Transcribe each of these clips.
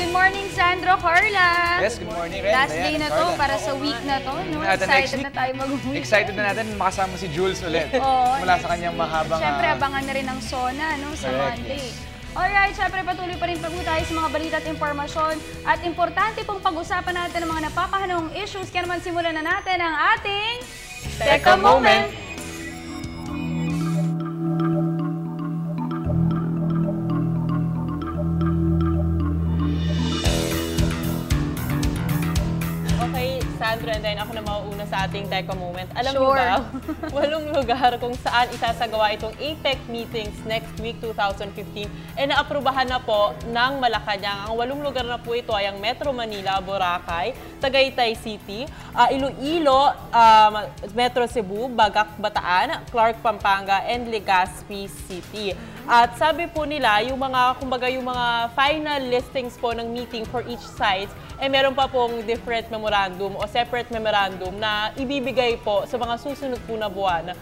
good morning, Sandro, Carla. Yes, good morning, Ren. Last day na to para sa week na to, no? Excited na tayo mag-weekend. Excited na natin makasama si Jules ulit. Mula sa kanyang mahabang... Siyempre, abangan na rin ang SONA, no? Sa Monday. Alright, syempre patuloy pa rin po tayo sa mga balita at impormasyon. At importante pong pag-usapan natin ang mga napapahanong issues. Kaya naman simulan na natin ang ating... Teka Moment! Sandra, and then ako na mauuna sa ating Teka Moment. Alam niyo ba, 8 lugar kung saan isasagawa itong APEC meetings next week, 2015, naaprubahan na po ng Malacanang. Ang 8 lugar na po ito ay ang Metro Manila, Boracay, Tagaytay City, Iloilo, Metro Cebu, Bagac, Bataan, Clark, Pampanga, and Legazpi City. At sabi po nila, yung mga, kumbaga yung mga final listings po ng meeting for each site, meron pa pong different memorandum o separate memorandum na ibibigay po sa mga susunod po na buwan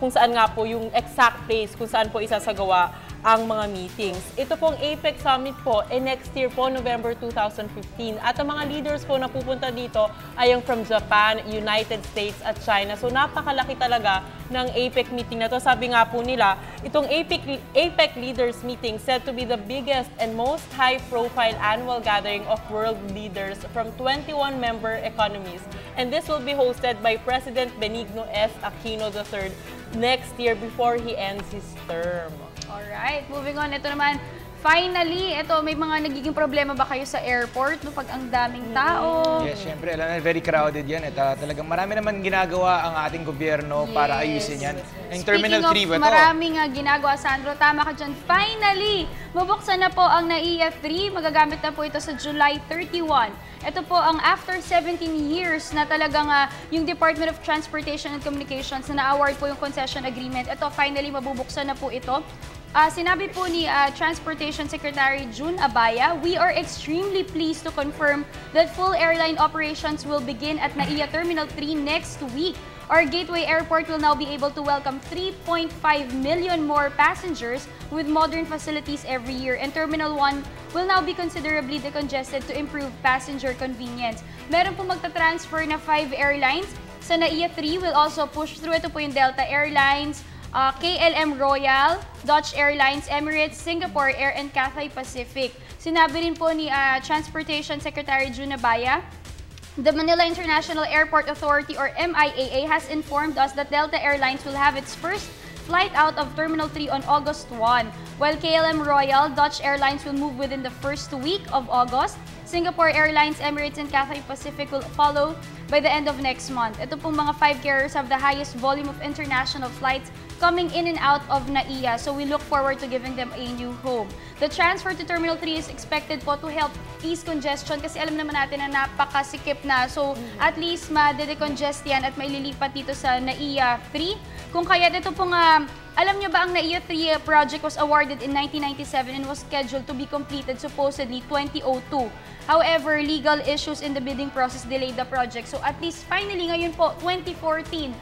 kung saan nga po yung exact place kung saan po isasagawa ang mga meetings. Ito pong APEC Summit po next year po, November 2015. At ang mga leaders po na pupunta dito ay yung from Japan, United States at China. So napakalaki talaga ng APEC meeting na to. Sabi nga po nila, itong APEC Leaders Meeting said to be the biggest and most high-profile annual gathering of world leaders from 21 member economies. And this will be hosted by President Benigno S. Aquino III next year before he ends his term. Alright, moving on. Ito naman, finally, may mga nagiging problema ba kayo sa airport no, pag ang daming tao? Yes, syempre. Alam na, very crowded yan. Talagang marami naman ginagawa ang ating gobyerno para ayusin yan. Yung Terminal 3 ba ito? Maraming ginagawa, Sandro. Tama ka dyan. Finally, mabuksan na po ang NAIA 3. Magagamit na po ito sa July 31. Ito po ang after 17 years na talagang yung Department of Transportation and Communications na na-award po yung concession agreement. Ito, finally, mabubuksan na po ito. Sinabi po ni Transportation Secretary June Abaya, we are extremely pleased to confirm that full airline operations will begin at NAIA Terminal 3 next week. Our Gateway Airport will now be able to welcome 3.5 million more passengers with modern facilities every year. And Terminal 1 will now be considerably decongested to improve passenger convenience. Meron po magta-transfer na 5 airlines. Sa NAIA 3 will also push through. Ito po yung Delta Airlines, KLM Royal, Dutch Airlines, Emirates, Singapore Air, and Cathay Pacific. Sinabi rin po ni Transportation Secretary June Abaya, the Manila International Airport Authority or MIAA has informed us that Delta Airlines will have its first flight out of Terminal 3 on August 1, while KLM Royal, Dutch Airlines will move within the first week of August. Singapore Airlines, Emirates, and Cathay Pacific will follow by the end of next month. Ito pong mga 5 carriers have the highest volume of international flights coming in and out of NAIA, so we look forward to giving them a new home. The transfer to Terminal 3 is expected po to help ease congestion kasi alam naman natin na napakasikip na. So at least ma-decongest yan at may lilipat dito sa NAIA 3. Kung kaya dito pong alam niyo ba ang NAIA 3 project was awarded in 1997 and was scheduled to be completed supposedly 2002. However, legal issues in the bidding process delayed the project. So at least finally ngayon po, 2014,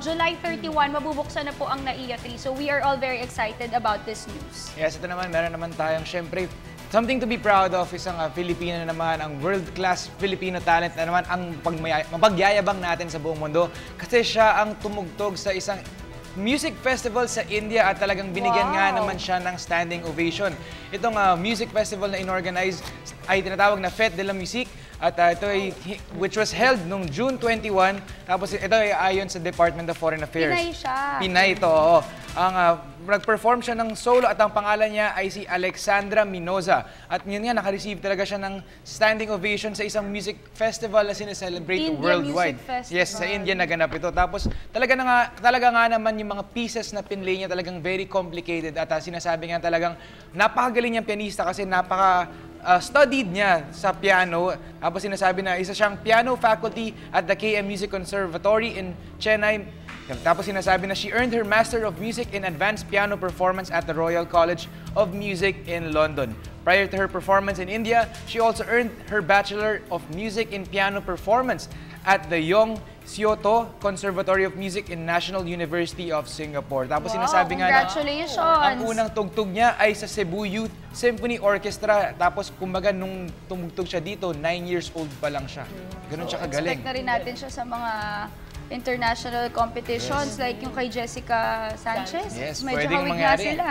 July 31, mabubuksan na po ang NAIA 3. So we are all very excited about this news. Yes, ito naman, meron naman tayong syempre something to be proud of, isang Filipino na naman, ang world-class Filipino talent na naman ang mapagyayabang natin sa buong mundo kasi siya ang tumugtog sa isang music festival sa India at talagang binigyan nga naman siya ng standing ovation. Itong music festival na inorganize ay tinatawag na Fête de la Musique at ito ay, which was held noong June 21. Tapos ito ay ayon sa Department of Foreign Affairs. Pinay siya. Pinay ito, oo. Nag-perform siya ng solo at ang pangalan niya ay si Alexandra Minoza. At yun nga, naka-receive talaga siya ng standing ovation sa isang music festival na sineselebrate worldwide. Yes, sa India naganap ito. Tapos talaga nga naman yung mga pieces na pinlay niya talagang very complicated. At sinasabi nga talagang napakagaling niyang pianista kasi studied niya sa piano. Tapos sinasabi na isa siyang piano faculty at the KM Music Conservatory in Chennai. Tapos sinasabi na she earned her Master of Music in Advanced Piano Performance at the Royal College of Music in London. Prior to her performance in India, she also earned her Bachelor of Music in Piano Performance at the Yong Sioto Conservatory of Music in National University of Singapore. Tapos sinasabi nga na ang unang tugtog niya ay sa Cebu Youth symphony orchestra. Tapos, kumbaga, nung tumugtog siya dito, 9 years old pa lang siya. Ganun siya kagaling. Expect na rin natin siya sa mga international competitions like yung kay Jessica Sanchez. Yes, Medyo pwedeng hawig mangyari. na sila.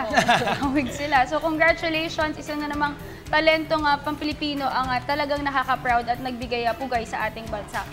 Hawig sila. So congratulations, isang na namang talentong Pampilipino ang talagang nakaka-proud at nagbigay pugay sa ating bansa.